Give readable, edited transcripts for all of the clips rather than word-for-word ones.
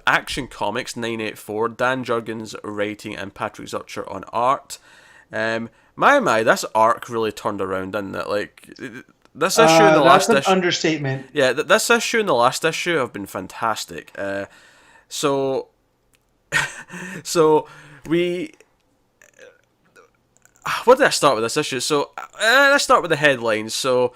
Action Comics 984, Dan Jurgens writing and Patrick Zurcher on art. My, this arc really turned around, didn't it? Like, this issue and the That's last an issue. understatement. Yeah, this issue and the last issue have been fantastic. So, so we. Where did I start with this issue? So, let's start with the headlines. So,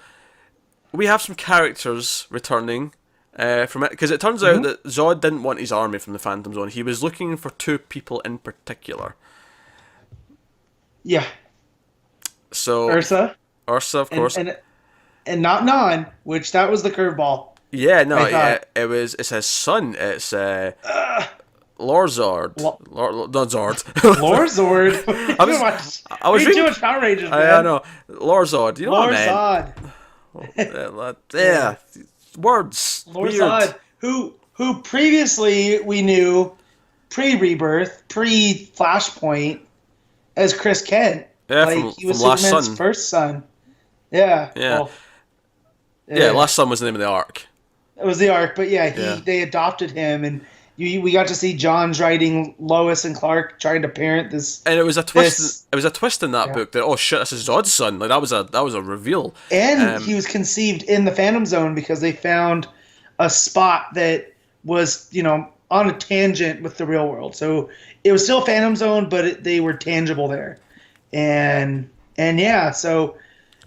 we have some characters returning from it, because it turns out that Zod didn't want his army from the Phantom Zone. He was looking for two people in particular. Yeah, So, Ursa Ursa, of and course. and not Non, which that was the curveball. Yeah, no, I yeah, thought. it's his son. It's Uh, Lorzord. Lo- Not Zord. Lorzord. I was, I was Read too reading. much Power Rangers, I man. know. Lorzord. You know what I Lorzod. meant? Yeah. Words. Weird. Lorzod, who previously we knew pre-rebirth, pre-Flashpoint as Chris Kent. Yeah, Like from he was Last Superman's Son. first son. Yeah. Yeah. Well, Yeah, Last Son was the name of the arc. it was the arc, but yeah, Yeah. they adopted him, and we got to see John's writing Lois and Clark trying to parent this. And it was a twist. This It was a twist in that yeah. book that, oh shit, this is Zod's son. Like that was a reveal. And he was conceived in the Phantom Zone because they found a spot that was, on a tangent with the real world. So it was still Phantom Zone, but they were tangible there. And yeah, so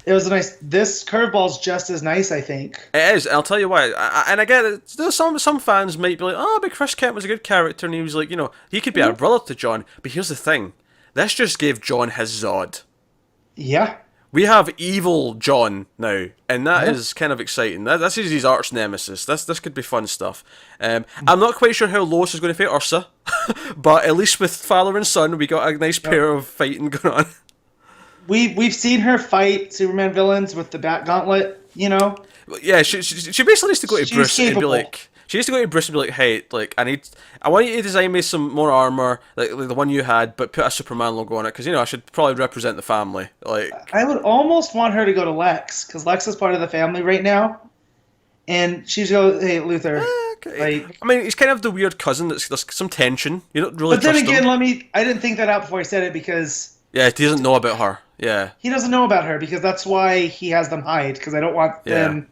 it was a nice. This curveball's just as nice, I think. It is. I'll tell you why. And I get it. There's some fans might be like, oh, but Chris Kent was a good character, and he was like, he could be a brother to John. But here's the thing: this just gave John his Zod. Yeah. We have evil John now, and that is kind of exciting. This is his arch nemesis. This could be fun stuff. I'm not quite sure how Lois is going to fight Ursa, but at least with father and son, we got a nice pair of fighting going on. We've seen her fight Superman villains with the Bat Gauntlet. Yeah, she basically needs to go to She's Bruce and be capable. like, she needs to go to Bruce and be like, hey, like I want you to design me some more armor, like the one you had, but put a Superman logo on it, because I should probably represent the family. Like, I would almost want her to go to Lex because Lex is part of the family right now, and she's go, hey Luthor. okay. Like, I mean, he's kind of the weird cousin. There's some tension. You don't really but then trust again, him. I didn't think that out before I said it because Yeah, he doesn't know about her. Yeah. he doesn't know about her because that's why he has them hide because I don't want them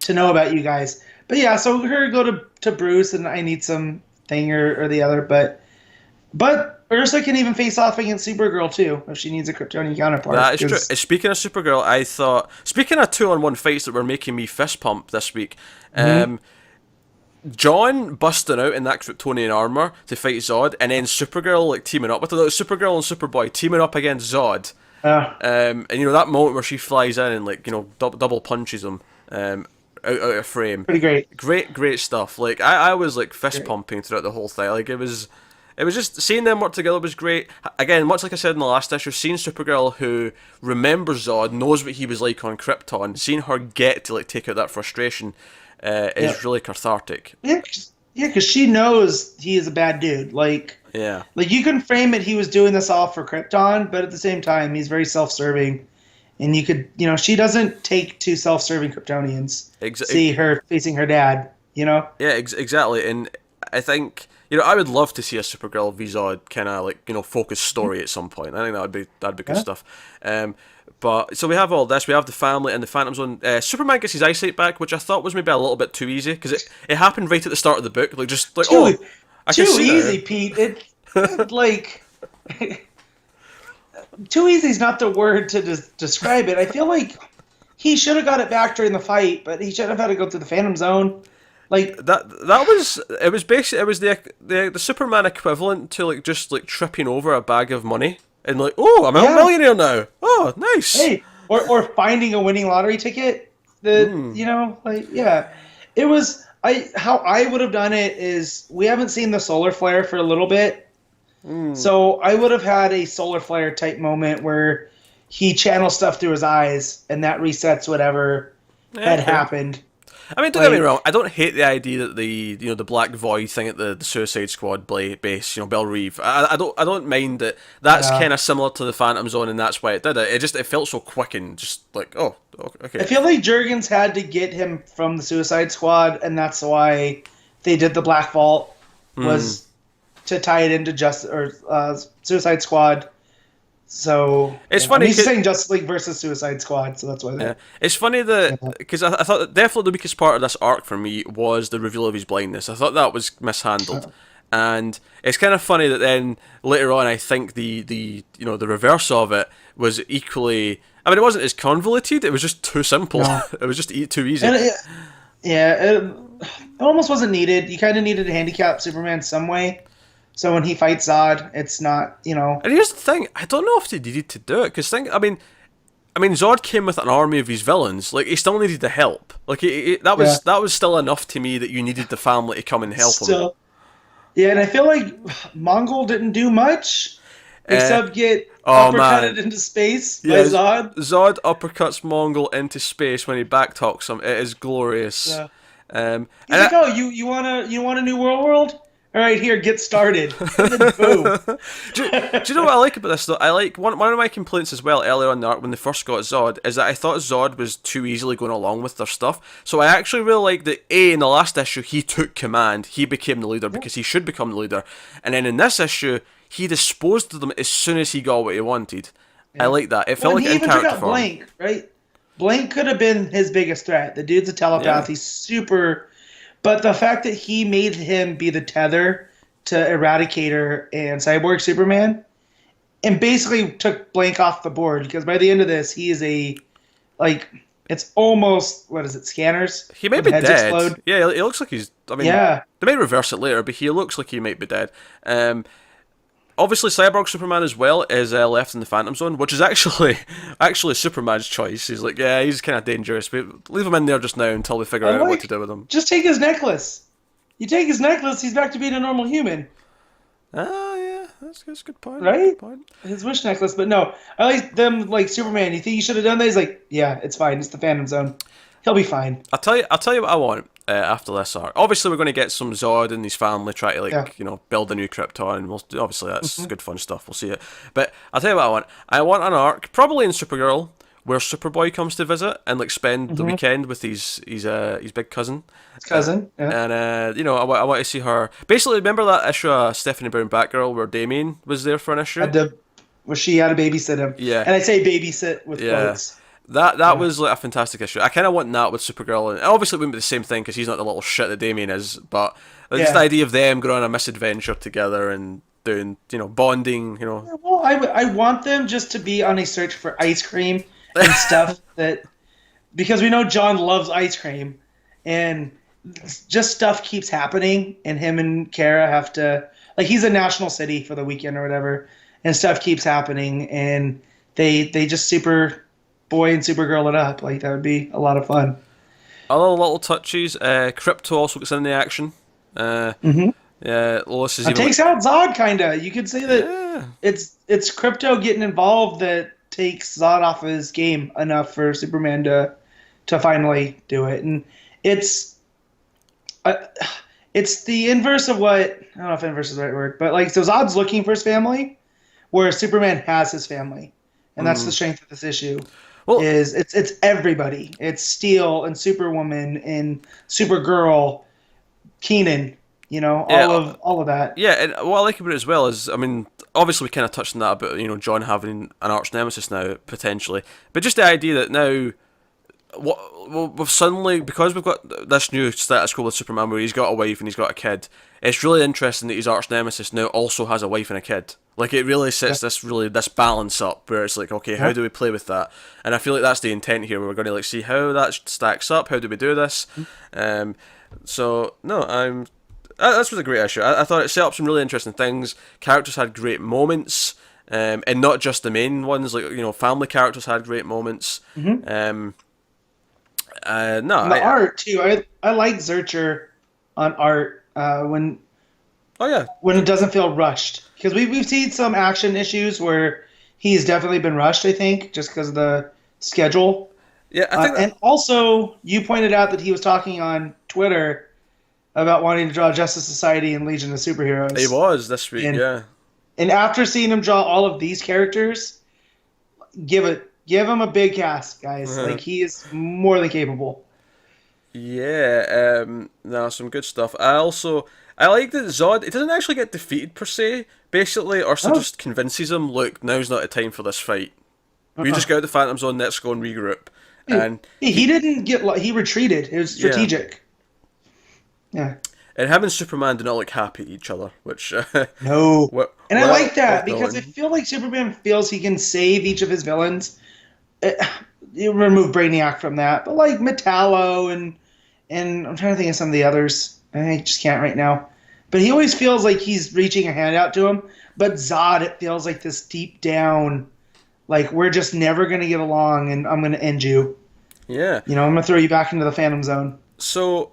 to know about you guys. But yeah, so her go to Bruce and I need some thing or the other, but Ursa can even face off against Supergirl too if she needs a Kryptonian counterpart. That is true. Speaking of Supergirl, I thought, speaking of 2-on-1 fights that were making me fist pump this week, John busting out in that Kryptonian armor to fight Zod, and then Supergirl like teaming up with her. Supergirl and Superboy teaming up against Zod. And that moment where she flies in and like double punches him out of frame. Pretty great. Great stuff. Like I was like fist pumping throughout the whole thing. Like it was just seeing them work together was great. Again, much like I said in the last issue, seeing Supergirl who remembers Zod, knows what he was like on Krypton, seeing her get to like take out that frustration is really cathartic. Yeah, because she knows he is a bad dude. Like you can frame it, he was doing this all for Krypton, but at the same time, he's very self-serving. And you could, she doesn't take two self-serving Kryptonians. See her facing her dad, Yeah, exactly. And I think, I would love to see a Supergirl v Zod kind of like, focused story at some point. I think that'd be good stuff. But so we have all this. We have the family and the Phantom Zone. Superman gets his eyesight back, which I thought was maybe a little bit too easy because it happened right at the start of the book. Like just like too, I too can see easy, now. Pete. It like too easy is not the word to describe it. I feel like he should have got it back during the fight, but he should have had to go through the Phantom Zone. Like that was basically the Superman equivalent to like just like tripping over a bag of money and like, oh, I'm a millionaire now. Oh, nice. Hey, or finding a winning lottery ticket. It was how I would have done it is we haven't seen the solar flare for a little bit. So I would have had a solar flare type moment where he channels stuff through his eyes and that resets whatever had happened. I mean, don't get me wrong. I don't hate the idea that the Black Void thing at the Suicide Squad base, Belle Reeve. I don't mind that. That's kind of similar to the Phantom Zone, and that's why it did it. It felt so quick and just like, oh, okay. I feel like Jurgens had to get him from the Suicide Squad, and that's why they did the Black Vault was to tie it into Suicide Squad. So It's yeah. I funny mean, he's 'cause- saying Justice League versus Suicide Squad, so that's why yeah, that. it's funny Yeah. that because I thought that definitely the weakest part of this arc for me was the reveal of his blindness. I thought that was mishandled, and it's kind of funny that then later on I think the the reverse of it was equally. I mean, it wasn't as convoluted. It was just too simple. No. It was just too easy. And it almost wasn't needed. You kind of needed to handicap Superman some way. So when he fights Zod, it's not, And here's the thing: I don't know if they needed to do it because I mean, Zod came with an army of his villains. Like he still needed the help. Like that was still enough to me that you needed the family to come and help him. still. Yeah, and I feel like Mongol didn't do much except get uppercutted into space by Zod. Zod uppercuts Mongol into space when he backtalks him. It is glorious. Yeah. And He's like, "Oh, you want a new world? All right, here, get started." And then boom. do you know what I like about this though? I like one of my complaints as well earlier on in the arc when they first got Zod is that I thought Zod was too easily going along with their stuff. So I actually really like that in the last issue he took command, he became the leader because he should become the leader, and then in this issue he disposed of them as soon as he got what he wanted. Yeah. I like that. It felt like in character form. Blank, right? Blank could have been his biggest threat. The dude's a telepath. Yeah. He's super. But the fact that he made him be the tether to Eradicator and Cyborg Superman, and basically took Blank off the board because by the end of this, he is it's almost, what is it, scanners? He may be dead. Explode. Yeah, it looks like he's. I mean, yeah. They may reverse it later, but he looks like he might be dead. Obviously, Cyborg Superman as well is left in the Phantom Zone, which is actually Superman's choice. He's like, yeah, he's kind of dangerous, but leave him in there just now until we figure out what to do with him. Just take his necklace. You take his necklace, he's back to being a normal human. Yeah, that's a good point. Right? Good point. His wish necklace, but no. I like them like Superman. You think you should have done that? He's like, yeah, it's fine. It's the Phantom Zone. He'll be fine. I'll tell you what I want. After this arc, obviously we're going to get some Zod and his family try to build a new Krypton. Obviously that's good fun stuff. We'll see it. But I'll tell you what I want. I want an arc, probably in Supergirl, where Superboy comes to visit and spend the weekend with his big cousin. His cousin, yeah. And I want to see her. Basically, remember that issue of Stephanie Brown Batgirl where Damien was there for an issue? Where she had to babysit him. Yeah. And I say babysit with quotes. That was a fantastic issue. I kind of want that with Supergirl, and obviously it wouldn't be the same thing because he's not the little shit that Damien is. But just the idea of them going on a misadventure together and doing, bonding, Yeah, well, I want them just to be on a search for ice cream and stuff because we know John loves ice cream, and just stuff keeps happening, and him and Kara have to he's in National City for the weekend or whatever, and stuff keeps happening, and they just Superboy and Supergirl it up. That would be a lot of fun. Other little touches. Crypto also gets in the action. Yeah, Lois is. It takes out Zod, kinda. You could say that it's Crypto getting involved that takes Zod off his game enough for Superman to finally do it, and it's the inverse of what, I don't know if inverse is the right word, but so Zod's looking for his family, whereas Superman has his family, and that's the strength of this issue. Well, it's everybody. It's Steel and Superwoman and Supergirl, Keenan, all of that. Yeah, and what I like about it as well is, I mean, obviously we kind of touched on that about John having an arch nemesis now potentially, but just the idea that now, we've suddenly, because we've got this new status quo with Superman where he's got a wife and he's got a kid, it's really interesting that his arch nemesis now also has a wife and a kid. It really sets this balance up where it's okay, how do we play with that? And I feel like that's the intent here. We're going to see how that stacks up. How do we do this? So no, this was a great issue. I thought it set up some really interesting things. Characters had great moments, and not just the main ones. Family characters had great moments. The art too. I like Zurcher on art when it doesn't feel rushed, because we've seen some action issues where he's definitely been rushed, I think, just because of the schedule. Yeah, I think and also you pointed out that he was talking on Twitter about wanting to draw Justice Society and Legion of Superheroes. He was this week, And after seeing him draw all of these characters, give him a big cast, guys. He is more than capable. Yeah, no, some good stuff. I I like that Zod, he doesn't actually get defeated per se. Basically, Ursa Oh. just convinces him, look, now's not the time for this fight. We just go out the Phantom Zone, let's go and regroup. And he didn't get. He retreated. It was strategic. Yeah. And him and Superman do not look happy at each other, which No. And I like that well because done. I feel like Superman feels he can save each of his villains. You remove Brainiac from that, but like Metallo and I'm trying to think of some of the others. I just can't right now. But he always feels like he's reaching a hand out to him. But Zod, it feels like this deep down, like we're just never gonna get along, and I'm gonna end you. Yeah. You know, I'm gonna throw you back into the Phantom Zone. So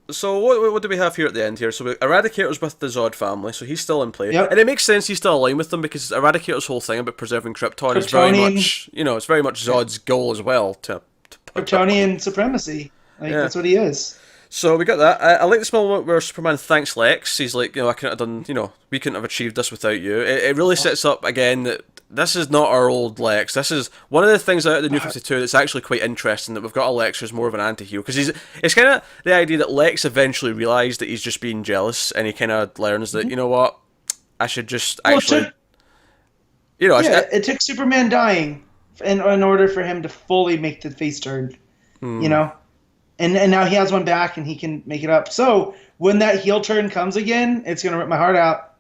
what do we have here at the end here? So Eradicator's with the Zod family, so he's still in play, Yep. and it makes sense he's still aligned with them because Eradicator's whole thing about preserving Krypton is very Kryptonian- much, it's very much Zod's goal as well to put that Kryptonian supremacy. Like Yeah. that's what he is. So we got that. I like the small moment where Superman thanks Lex. He's like, I couldn't have done, we couldn't have achieved this without you. It really sets up again that this is not our old Lex. This is one of the things out of the New 52 that's actually quite interesting, that we've got a Lex who's more of an anti-hero. Because it's kind of the idea that Lex eventually realised that he's just being jealous, and he kind of learns that, you know what, I should just actually... It took Superman dying in order for him to fully make the face turn. You know? And now he has one back and he can make it up. So when that heel turn comes again, it's going to rip my heart out.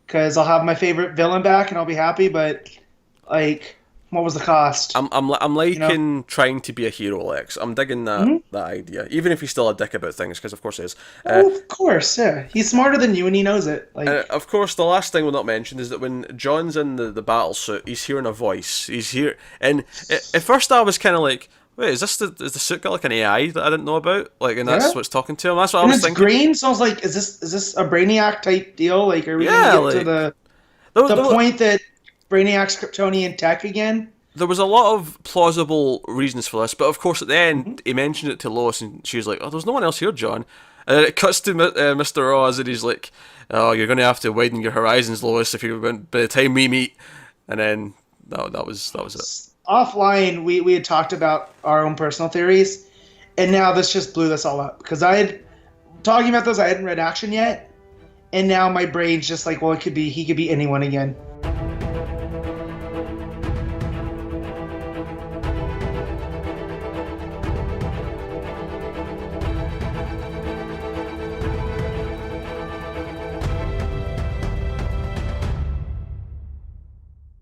Because I'll have my favorite villain back and I'll be happy, but, like, what was the cost? I'm liking trying to be a hero, Lex. I'm digging that idea, even if he's still a dick about things, because of course he is. Of course, yeah. He's smarter than you and he knows it. Like, Of course, the last thing we'll not mention is that when John's in the battle suit, he's hearing a voice. He's here, and at first I was kind of like, wait, is the suit got like an AI that I didn't know about? Like, and that's what's talking to him. That's what I was thinking. green, so I was like, is this a Brainiac type deal? Like, are we Yeah, going to get to the point that Brainiac's Kryptonian tech again? There was a lot of plausible reasons for this, but of course at the end he mentioned it to Lois, and she was like, "Oh, there's no one else here, John." And then it cuts to Mr. Oz, and he's like, "Oh, you're going to have to widen your horizons, Lois, by the time we meet." And then that was it. Offline, we had talked about our own personal theories, and now this just blew this all up. Because talking about those, I hadn't read Action yet, and now my brain's just like, well, he could be anyone again.